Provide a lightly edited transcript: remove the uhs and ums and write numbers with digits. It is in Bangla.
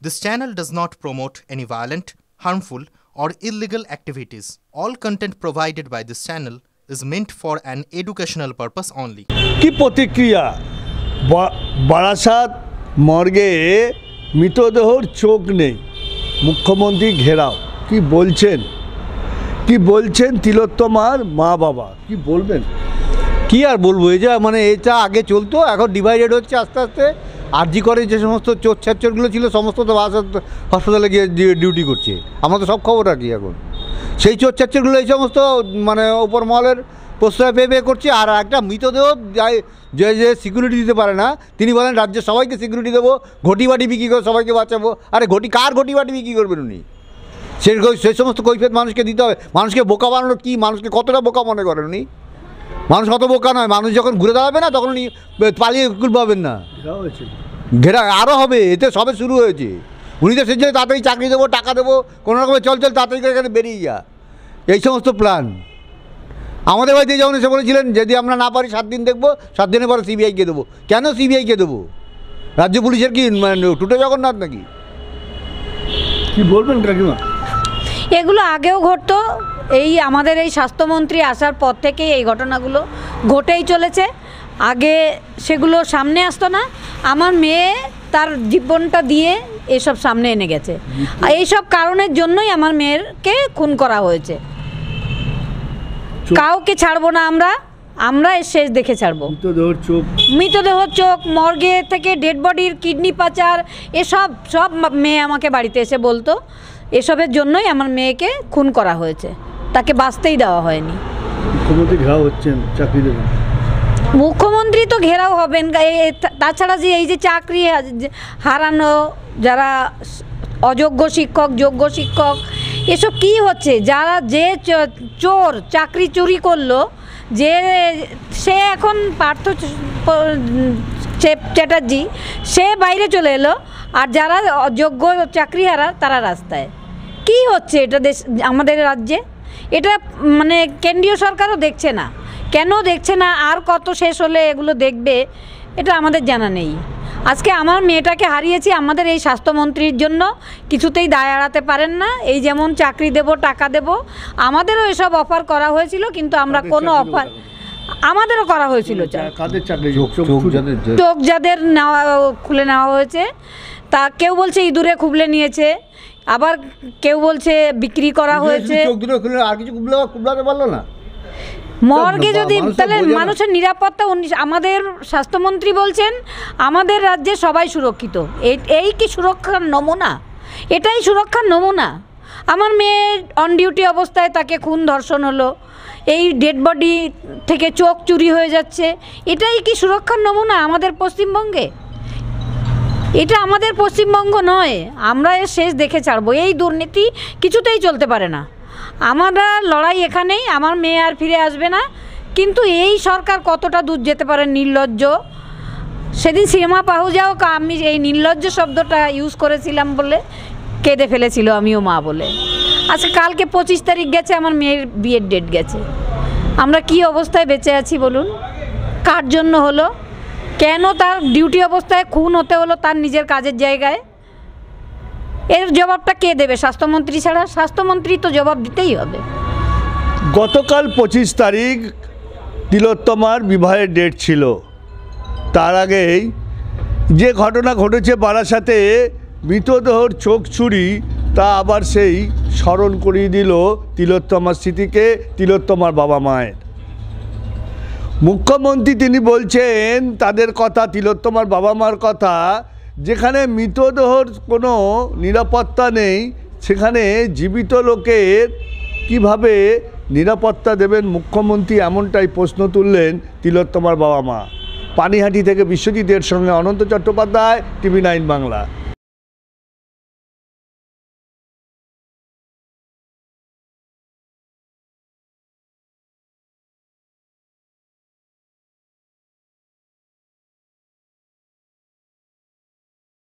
This channel does not promote any violent, harmful, or illegal activities. All content provided by this channel is meant for an educational purpose only. কি প্রতিক্রিয়া বারাসাত মর্গে মৃতদেহর চোখ নেই, মুখ্যমন্ত্রী ঘেরাও, কি বলছেন তিলোত্তমার মা বাবা, কি বলবেন? কি আর বলবো, এই যে মানে এটা আগে চলতো, এখন ডিভাইডেড হচ্ছে আস্তে আস্তে। আরজি করে যে সমস্ত চোর ছাচ্চরগুলো ছিল সমস্ত তো হাসপাতালে গিয়ে ডিউটি করছে। আমরা তো সব খবর রাখি এখন। সেই চোর ছাচ্চরগুলো এই সমস্ত মানে ওপর মহলের প্রশ্রয় পেয়ে করছে। আর একটা মৃতদেহ যে সিকিউরিটি দিতে পারে না, তিনি বলেন রাজ্যের সবাইকে সিকিউরিটি দেবো, ঘটি বাটি বিক্রি করে সবাইকে বাঁচাবো। আরে কার ঘটি বাটি বিক্রি করবেন উনি? সেই সমস্ত কৈফিয়ত মানুষকে দিতে হবে। মানুষকে বোকা বানানো কি, মানুষকে কতটা বোকা মনে করেন উনি? মানুষ অত বোকা নয়। মানুষ যখন ঘুরে দাঁড়াবে না তখন উনি পালিয়ে কুল পাবেন না, ঘেরা আরও হবে। এতে সবে শুরু হয়েছে। উনি তো সেই জন্য তাড়াতাড়ি চাকরি দেবো, টাকা দেবো, কোনো রকমের চল তাড়াতাড়ি করে এখানে বেরিয়ে যা, এই সমস্ত প্ল্যান। আমাদের বাড়িতে যেমন এসে বলেছিলেন যদি আমরা না পারি 7 দিন দেখবো, 7 দিনের পরে সিবিআইকে দেবো। কেন সিবিআইকে দেবো? রাজ্য পুলিশের কি টুটে জগন্নাথ নাকি? কি বলবেন কাকিমা? এগুলো আগেও ঘটতো। এই আমাদের এই স্বাস্থ্যমন্ত্রী আসার পর থেকেই এই ঘটনাগুলো ঘটেই চলেছে। আগে সেগুলো সামনে আসতো না। আমার মেয়ে তার জীবনটা দিয়ে এসব সামনে এনে গেছে। এইসব কারণের জন্যই আমার মেয়েরকে খুন করা হয়েছে। কাউকে ছাড়বো না, আমরা এর শেষ দেখে ছাড়বো। মৃতদেহ চোখ, মর্গে থেকে ডেড বডির কিডনি পাচার, সব মেয়ে আমাকে বাড়িতে এসে বলতো এসবের জন্যই আমার মেয়েকে খুন করা হয়েছে, তাকে বাঁচতেই দেওয়া হয়নি। মুখ্যমন্ত্রী ঘেরাও হচ্ছেন, চাকরি দেবেন। মুখ্যমন্ত্রী তো ঘেরাও হবেন। তাছাড়া যে এই যে চাকরি হারানো, যারা অযোগ্য শিক্ষক, যোগ্য শিক্ষক, এসব কি হচ্ছে? যারা যে চোর চাকরি চুরি করলো, সে এখন পার্থ চ্যাটার্জি, সে বাইরে চলে এলো, আর যারা অযোগ্য চাকরিহারা তারা রাস্তায়। কি হচ্ছে এটা আমাদের রাজ্যে? এটা মানে কেন্দ্রীয় সরকারও দেখছে না। কেন দেখছে না? আর কত শেষ হলে এগুলো দেখবে, এটা আমাদের জানা নেই। আজকে আমার মেয়েটাকে হারিয়েছি আমাদের এই স্বাস্থ্যমন্ত্রীর জন্য। কিছুতেই দায় এড়াতে পারেন না। এই যেমন চাকরি দেব, টাকা দেব, আমাদেরও এসব অফার করা হয়েছিল, কিন্তু আমরা কোনো অফার, আমাদেরও করা হয়েছিল। চোখ যাদের খুলে নেওয়া হয়েছে, তা কেউ বলছে ইঁদুরে খুবলে নিয়েছে, আবার কেউ বলছে বিক্রি করা হয়েছে। আর কিছু খুবলাতে পারলো না। মর্গে যদি তাহলে মানুষের নিরাপত্তা, আমাদের স্বাস্থ্যমন্ত্রী বলছেন আমাদের রাজ্যে সবাই সুরক্ষিত। এই কি সুরক্ষার নমুনা? এটাই সুরক্ষার নমুনা? আমার মেয়ে অন ডিউটি অবস্থায় তাকে খুন, ধর্ষণ হলো, এই ডেড বডি থেকে চোখ চুরি হয়ে যাচ্ছে। এটাই কি সুরক্ষার নমুনা আমাদের পশ্চিমবঙ্গে? এটা আমাদের পশ্চিমবঙ্গ নয়। আমরা এর শেষ দেখে ছাড়বো। এই দুর্নীতি কিছুতেই চলতে পারে না। আমরা লড়াই এখানেই। আমার মেয়ে আর ফিরে আসবে না। কিন্তু এই সরকার কতটা দূর যেতে পারে? নির্লজ্জ। সেদিন সীমা পাহুজাও আমি এই নির্লজ্জ শব্দটা ইউজ করেছিলাম বলে কেঁদে ফেলেছিল, আমিও মা বলে। আচ্ছা, কালকে 25 তারিখ গেছে, আমার মেয়ের বিয়ের ডেট গেছে। আমরা কি অবস্থায় বেঁচে আছি বলুন? কার জন্য হলো? কেন তার ডিউটি অবস্থায় খুন হতে হলো তার নিজের কাজের জায়গায়? এর জবাবটা কে দেবে? স্বাস্থ্যমন্ত্রী ছাড়া? স্বাস্থ্যমন্ত্রী তো জবাব দিতেই হবে। গতকাল 25 তারিখ তিলোত্তমার বিবাহের ডেট ছিল। তার আগেই যে ঘটনা ঘটেছে বারাসাতে, মৃতদেহর চোখ চুরি, তা আবার সেই স্মরণ করিয়ে দিল তিলোত্তমার স্মৃতিকে, তিলোত্তমার বাবা মায়ের। মুখ্যমন্ত্রী তিনি বলছেন তাদের কথা, তিলোত্তমার বাবা মার কথা, যেখানে মৃতদেহর কোনো নিরাপত্তা নেই সেখানে জীবিত লোকের কিভাবে নিরাপত্তা দেবেন মুখ্যমন্ত্রী, এমনটাই প্রশ্ন তুললেন তিলোত্তমার বাবা মা। পানিহাটি থেকে বিশ্বজিতের সঙ্গে অনন্ত চট্টোপাধ্যায়, TV9 বাংলা।